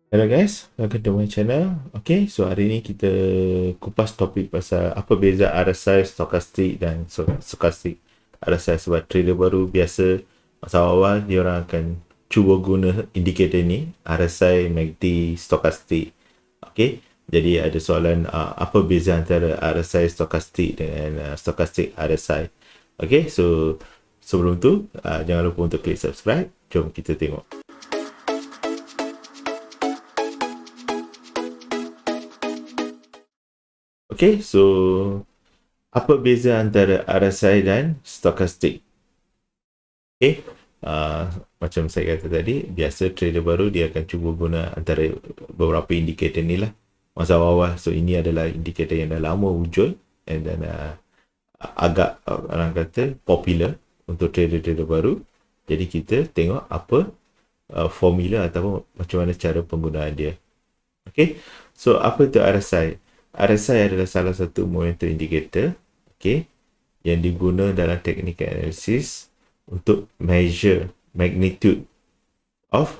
Hello guys, welcome to my channel. Okay, so hari ni kita kupas topik pasal apa beza RSI, stokastik dan stokastik. RSI sebab trader baru biasa masa awal dia orang akan cuba guna indikator ni, RSI, MACD, stokastik. Okay, jadi ada soalan apa beza antara RSI stokastik dengan stokastik RSI. Okay, so sebelum tu jangan lupa untuk klik subscribe. Jom kita tengok. Okay, so apa beza antara RSI dan stokastik? Okay, macam saya kata tadi, biasa trader baru dia akan cuba guna antara beberapa indikator ni lah masa awal. So ini adalah indikator yang dah lama wujud and then agak orang kata popular untuk trader-trader baru. Jadi kita tengok apa formula ataupun macam mana cara penggunaan dia. Okay, so apa itu RSI? RSI adalah salah satu momentum indicator, okay, yang diguna dalam technical analysis untuk measure magnitude of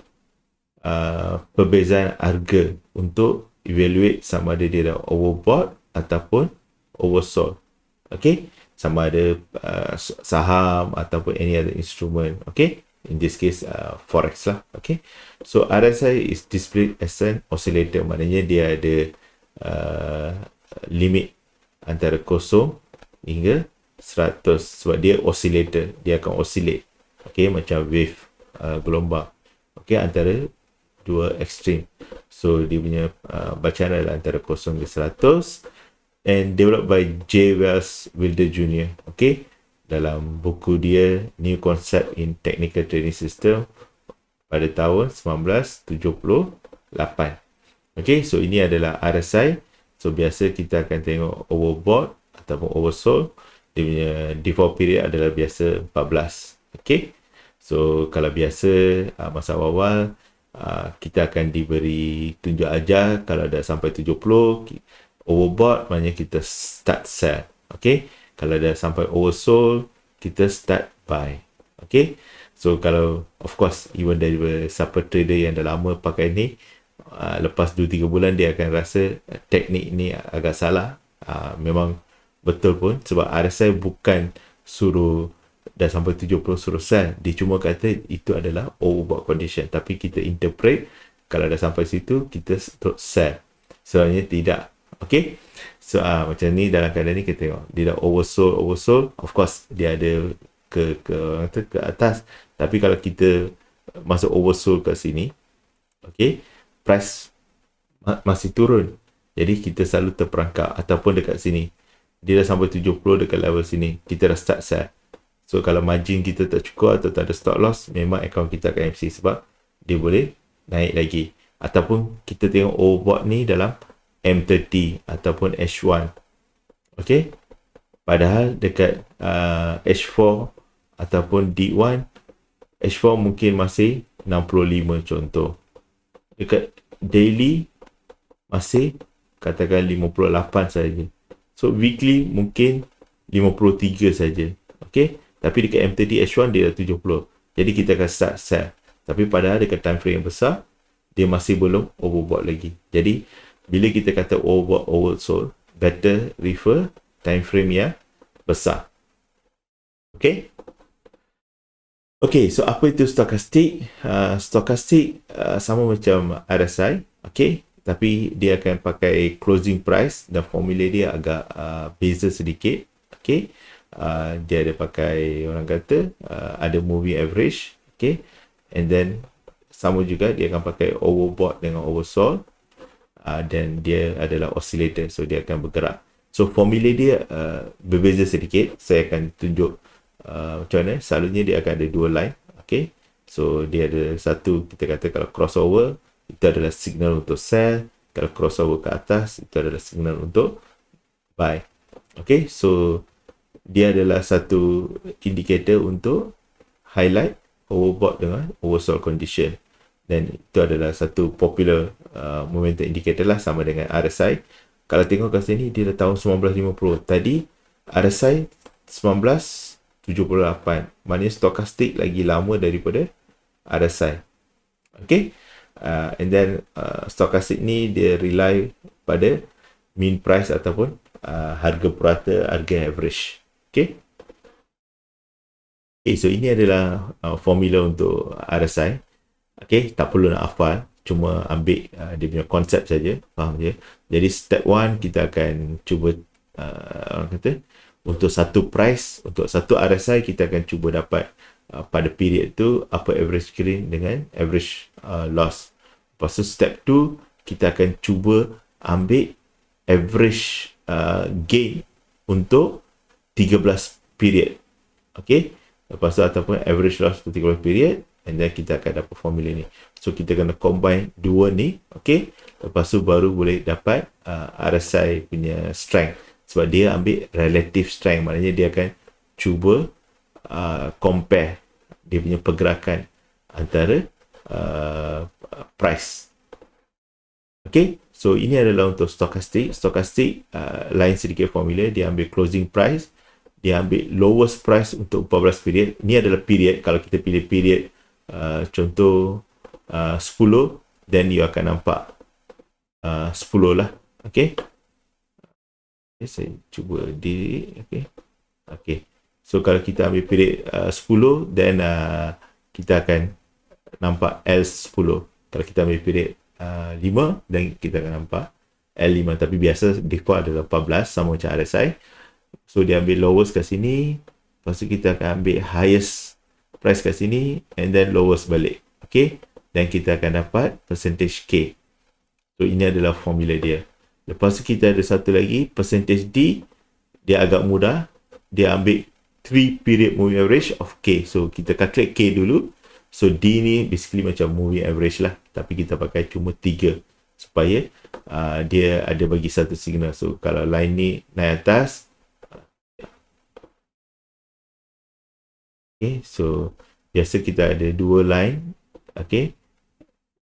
perbezaan harga untuk evaluate sama ada dia dah overbought ataupun oversold. Okay, sama ada saham ataupun any other instrument. Okay, in this case forex lah. Okay, so RSI is displayed as an oscillator, maknanya dia ada limit antara 0 hingga 100 sebab dia oscillator, dia akan oscillate, okay, macam wave gelombang, okay, antara dua ekstrim. So dia punya bacaan adalah antara 0 hingga 100 and developed by J. Wells Wilder Jr. Okay, dalam buku dia New Concept in Technical Trading System pada tahun 1978. Okay, so ini adalah RSI. So biasa kita akan tengok overbought ataupun oversold. Dia punya default period adalah biasa 14. Okay, so kalau biasa masa awal kita akan diberi tunjuk ajar kalau dah sampai 70 overbought, maknanya kita start sell. Okay, kalau dah sampai oversold kita start buy. Okay, so kalau of course even dari siapa trader yang dah lama pakai ni, lepas 2-3 bulan dia akan rasa teknik ni agak salah. Memang betul pun sebab RSI bukan suruh dah sampai 70 suruh sell, dia cuma kata itu adalah overbought condition, tapi kita interpret kalau dah sampai situ kita terus sell, sebenarnya tidak. Okay, so macam ni dalam keadaan ni kita tengok dia dah oversold, of course dia ada ke atas, tapi kalau kita masuk oversold kat sini, okay, price masih turun, jadi kita selalu terperangkap. Ataupun dekat sini dia dah sampai 70 dekat level sini, kita dah start sell. So kalau margin kita tak cukup atau tak ada stop loss, memang account kita akan MC sebab dia boleh naik lagi. Ataupun kita tengok overbought ni dalam M30 ataupun H1, okay, padahal dekat H4 ataupun D1, H4 mungkin masih 65 contoh, dekat daily masih katakan 58 saja. So weekly mungkin 53 saja. Okay, tapi dekat M30 H1 dia dah 70. Jadi kita akan start sell. Tapi padahal dekat time frame yang besar dia masih belum overbought lagi. Jadi bila kita kata overbought, oversold, better refer time frame yang besar. Okay. Okay, so apa itu stokastik? Stokastik sama macam RSI, okay, tapi dia akan pakai closing price dan formula dia agak beza sedikit, okay. Dia ada pakai, orang kata ada moving average, okay, and then sama juga dia akan pakai overbought dengan oversold, dan dia adalah oscillator, so dia akan bergerak. So formula dia berbeza sedikit. Saya akan tunjuk macam mana. Selalunya dia akan ada dua line, okay. So dia ada satu, kita kata kalau crossover itu adalah signal untuk sell, kalau crossover ke atas itu adalah signal untuk buy. Okay, so dia adalah satu indikator untuk highlight overbought dengan oversold condition, dan itu adalah satu popular momentum indicator lah, sama dengan RSI. Kalau tengok kat sini dia dah tahun 1950. Tadi RSI 1978. Maknanya stokastik lagi lama daripada RSI. Okay. And then stochastic ni dia rely pada mean price ataupun harga purata, harga average. Okay. Okay, so ini adalah formula untuk RSI. Okay, tak perlu nak hafal, cuma ambil dia punya konsep saja, faham je. Jadi step 1 kita akan cuba orang kata untuk satu price, untuk satu RSI kita akan cuba dapat pada period tu apa average gain dengan average loss. Lepas tu step 2 kita akan cuba ambil average gain untuk 13 period. Okay, lepas tu ataupun average loss untuk 13 period, and then kita akan dapat formula ni. So kita kena combine dua ni, okay, lepas tu baru boleh dapat RSI punya strength, sebab dia ambil relative strength, maknanya dia akan cuba compare dia punya pergerakan antara price. Okay, so ini adalah untuk stochastic. Stochastic lain sedikit formula, dia ambil closing price, dia ambil lowest price untuk 14 period. Ini adalah period. Kalau kita pilih period contoh 10, then you akan nampak 10 lah. Okay, saya cuba diri. Okay, so kalau kita ambil period 10, then kita akan nampak L10. Kalau kita ambil period 5, dan kita akan nampak L5. Tapi biasa default adalah 14, sama macam RSI. So dia ambil lowest kat sini, lepas tu kita akan ambil highest price kat sini, and then lowest balik. Okay, dan kita akan dapat percentage K. So ini adalah formula dia. Lepas tu kita ada satu lagi, percentage D. Dia agak mudah, dia ambil 3 period moving average of K. So kita calculate K dulu. So D ni basically macam moving average lah, tapi kita pakai cuma 3 supaya dia ada bagi satu signal. So kalau line ni naik atas, okay, so biasa kita ada dua line. Okay,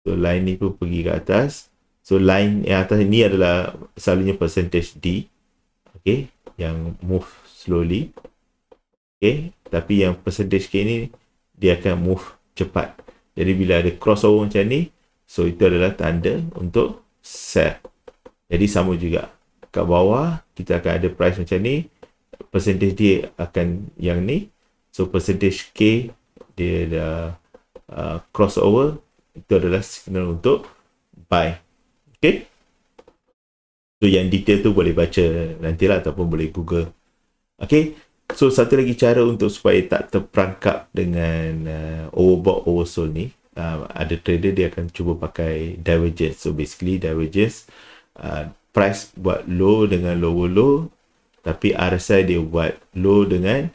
so line ni pun pergi ke atas. So line yang atas ni adalah selalunya percentage D, okay, yang move slowly. Okay, tapi yang percentage K ni dia akan move cepat. Jadi bila ada crossover macam ni, so itu adalah tanda untuk sell. Jadi sama juga kat bawah kita akan ada price macam ni, percentage D akan yang ni. So percentage K dia dah crossover, itu adalah signal untuk buy. Okay, so yang detail tu boleh baca nantilah ataupun boleh Google. Okay, so satu lagi cara untuk supaya tak terperangkap dengan overbought oversold ni, ada trader dia akan cuba pakai divergence. So basically divergence, price buat low dengan lower low, tapi RSI dia buat low dengan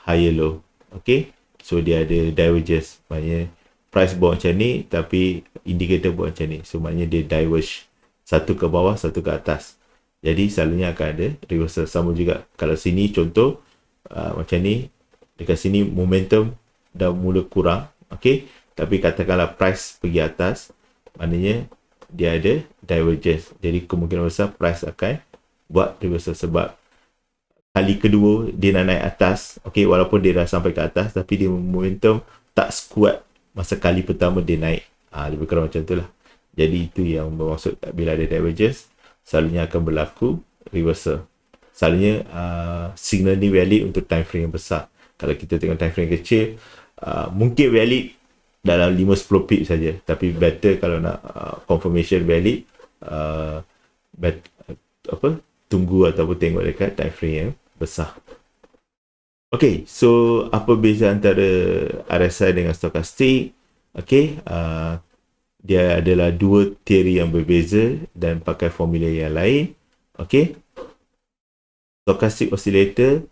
higher low. Okay, so dia ada divergence, maknanya price buat macam ni tapi indikator buat macam ni. So maknanya dia diverge, satu ke bawah, satu ke atas. Jadi selalunya akan ada reversal. Sama juga kalau sini contoh macam ni, dekat sini momentum dah mula kurang, okay, tapi katakanlah price pergi atas, maknanya dia ada divergence. Jadi kemungkinan besar price akan buat reversal, sebab kali kedua dia nak naik atas, okay, walaupun dia dah sampai ke atas, tapi dia momentum tak sekuat masa kali pertama dia naik. Lebih kurang macam tu lah. Jadi itu yang bermaksud bila ada divergence, selalunya akan berlaku reversal. Selalunya signal ni valid untuk time frame yang besar. Kalau kita tengok time frame kecil, mungkin valid dalam 5-10 pip saja, tapi better kalau nak confirmation valid, tunggu ataupun tengok dekat time frame yang besar. Okay, so apa beza antara RSI dengan stochastic? Okay, dia adalah dua teori yang berbeza dan pakai formula yang lain. Okay, stochastic oscillator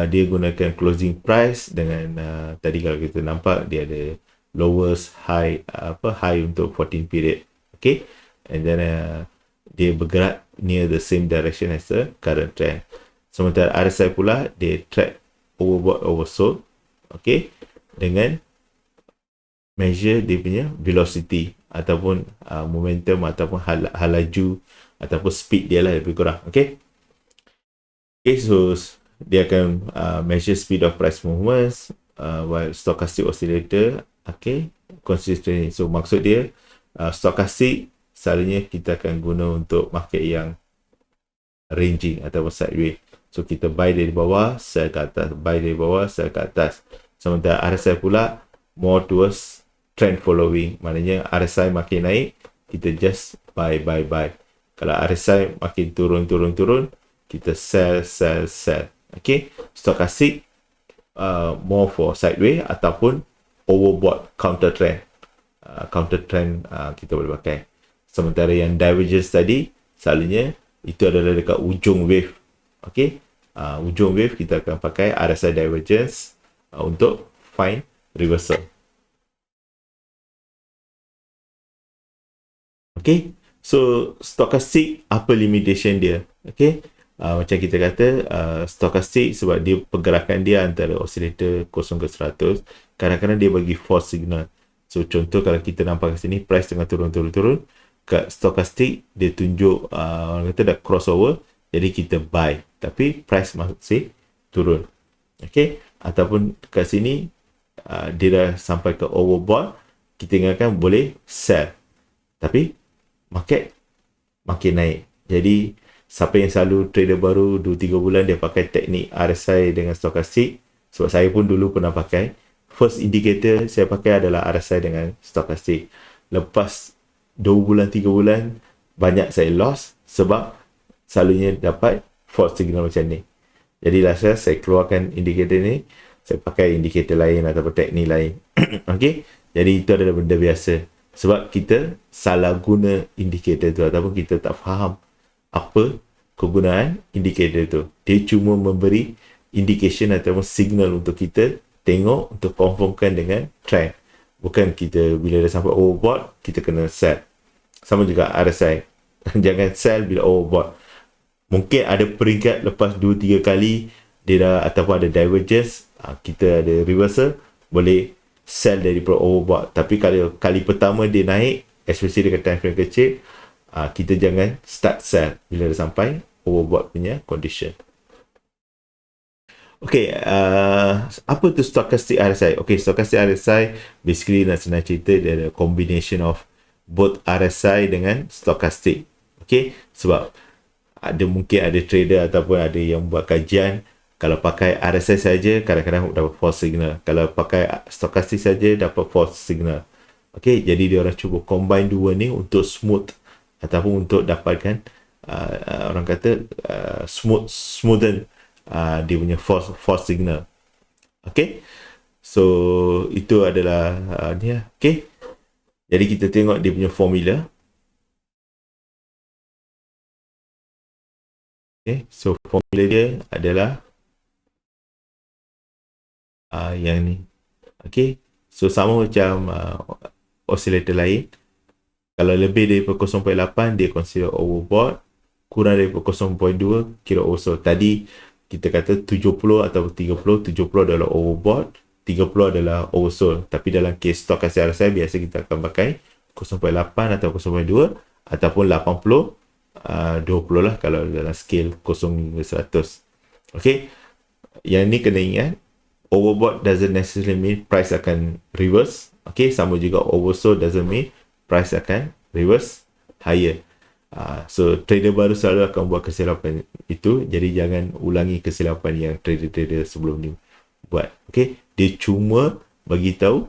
dia gunakan closing price dengan tadi kalau kita nampak dia ada lowest high, high untuk 14 period. Okay, and then dia bergerak near the same direction as the current trend. Sementara RSI pula dia track overbought oversold, okay, dengan measure dia punya velocity ataupun momentum ataupun laju ataupun speed dia lah lebih kurang. Okay, so dia akan measure speed of price movements, while stochastic oscillator, okay, consistently. So maksud dia Stokastik selalunya kita akan guna untuk market yang ranging ataupun sideways. So kita buy dari bawah, sell ke atas, buy dari bawah, sell ke atas. Sementara RSI pula more towards trend following, maknanya RSI makin naik, kita just buy. Kalau RSI makin turun, kita sell. Okay, stokastik more for sideways ataupun overbought, counter trend kita boleh pakai. Sementara yang divergence tadi selalunya itu adalah dekat ujung wave. Okay, ujung wave kita akan pakai RSI divergence untuk find reversal. Okay, so stokastik apa limitation dia? Okay, macam kita kata stokastik sebab dia pergerakan dia antara oscillator 0 ke 100, kadang-kadang dia bagi false signal. So contoh kalau kita nampak kat sini price tengah turun, kat stokastik dia tunjuk orang kata dah crossover, jadi kita buy tapi price masih turun. Okay, ataupun kat sini dia dah sampai ke overbought, kita ingatkan boleh sell tapi market makin naik. Jadi siapa yang selalu trader baru 2-3 bulan dia pakai teknik RSI dengan stokastik, sebab saya pun dulu pernah pakai, first indicator saya pakai adalah RSI dengan stokastik. Lepas 2 bulan 3 bulan banyak saya loss sebab selalunya dapat false signal macam ni. Jadi saya keluarkan indikator ni, saya pakai indikator lain ataupun teknik lain. Okay, jadi itu adalah benda biasa sebab kita salah guna indikator tu ataupun kita tak faham apa kegunaan indikator tu. Dia cuma memberi indication ataupun signal untuk kita tengok untuk confirmkan dengan trend. Bukan kita bila dah sampai overbought kita kena sell. Sama juga RSI. Jangan sell bila overbought. Mungkin ada peringkat lepas 2-3 kali dia dah ataupun ada divergence, kita ada reversal, boleh sell daripada overbought. Tapi kalau kali pertama dia naik, especially dekat time frame kecil, kita jangan start sell bila dah sampai overbought punya condition. Okay, apa tu stochastic RSI? Okay, stochastic RSI basically nak senang cerita dia ada combination of both RSI dengan stochastic. Okay, sebab mungkin ada trader ataupun ada yang buat kajian, kalau pakai RSI saja kadang-kadang dapat false signal, kalau pakai stochastic saja dapat false signal. Okay, jadi dia orang cuba combine dua ni untuk smooth ataupun untuk dapatkan orang kata smoothen dia punya false signal. Okay, so itu adalah ni lah. Okay, jadi kita tengok dia punya formula. Okay, so formula dia adalah yang ni. Okay, so sama macam oscillator lain, kalau lebih daripada 0.8 dia consider overbought, kurang daripada 0.2 kira oversold. Tadi kita kata 70 atau 30, 70 adalah overbought, 30 adalah oversold. Tapi dalam case stokastik RSI biasa kita akan pakai 0.8 atau 0.2 ataupun 80 20 lah kalau dalam scale 0 hingga 100. Okay, yang ni kena ingat, overbought doesn't necessarily mean price akan reverse. Okay, sama juga oversold doesn't mean price akan reverse higher. So trader baru selalu akan buat kesilapan itu, jadi jangan ulangi kesilapan yang trader-trader sebelum ni buat. Okay, dia cuma bagi tahu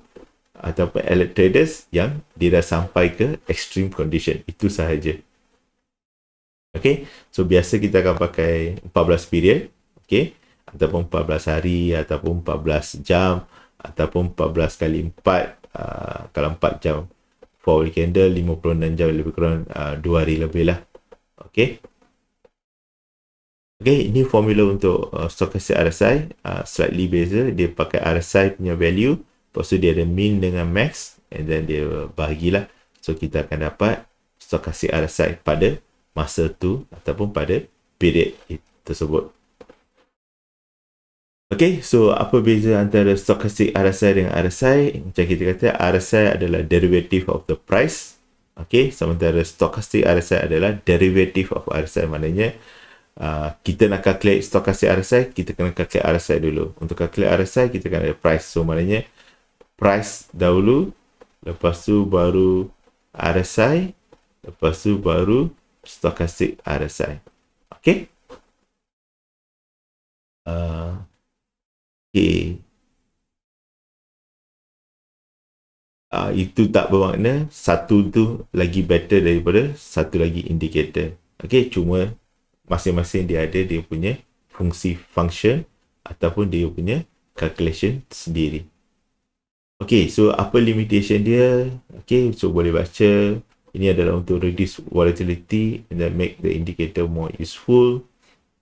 ataupun alert traders yang dia dah sampai ke extreme condition, itu sahaja. Okay, so biasa kita akan pakai 14 period, okay, ataupun 14 hari ataupun 14 jam ataupun 14 kali 4, kalau 4 jam 4 hourly candle, 56 jam lebih kurang 2 hari lebih lah. Okay, okay, ini formula untuk stochastic RSI, slightly beza. Dia pakai RSI punya value, lepas tu dia ada min dengan max, and then dia bahagilah. So kita akan dapat stochastic RSI pada masa tu ataupun pada period tersebut. Okay, so apa beza antara stochastic RSI dengan RSI? Macam kita kata, RSI adalah derivative of the price. Okay, sementara stochastic RSI adalah derivative of RSI. Maknanya kita nak calculate stochastic RSI, kita kena calculate RSI dulu. Untuk calculate RSI, kita kena ada price. So maknanya price dahulu, lepas tu baru RSI, lepas tu baru stochastic RSI. Okay. Okay. Itu tak bermakna satu tu lagi better daripada satu lagi indicator. Okay, cuma masing-masing dia ada dia punya fungsi function ataupun dia punya calculation sendiri. Okay, so apa limitation dia? Okay, so boleh baca. Ini adalah untuk reduce volatility and then make the indicator more useful.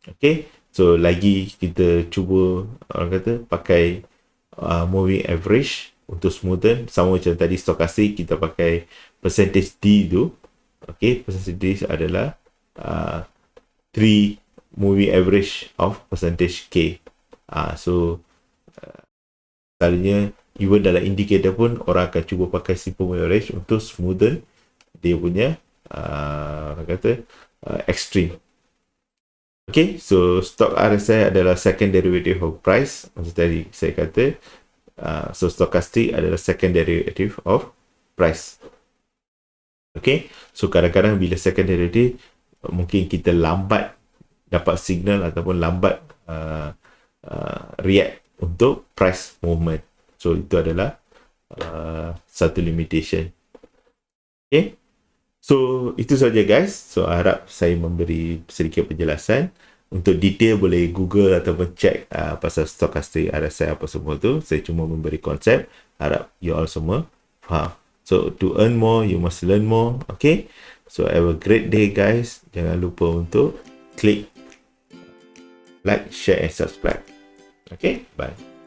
Okay, so lagi kita cuba orang kata pakai moving average untuk smoothen. Sama macam tadi stochastic kita pakai percentage D tu. Okay, percentage D adalah 3 moving average of percentage K. So selalunya even dalam indicator pun orang akan cuba pakai simple moving average untuk smoothen dia punya orang kata extreme. Okay, so stock RSI adalah second derivative of price. Macam tadi saya kata, so stochastic adalah second derivative of price. Okay, so kadang-kadang bila second derivative mungkin kita lambat dapat signal ataupun lambat react untuk price movement. So itu adalah satu limitation. Okay, so itu saja guys. So harap saya memberi sedikit penjelasan. Untuk detail boleh Google ataupun check pasal stochastic RSI apa semua tu. Saya cuma memberi konsep. Harap you all semua faham. So to earn more, you must learn more. Okay, so have a great day guys. Jangan lupa untuk klik like, share and subscribe. Okay, bye.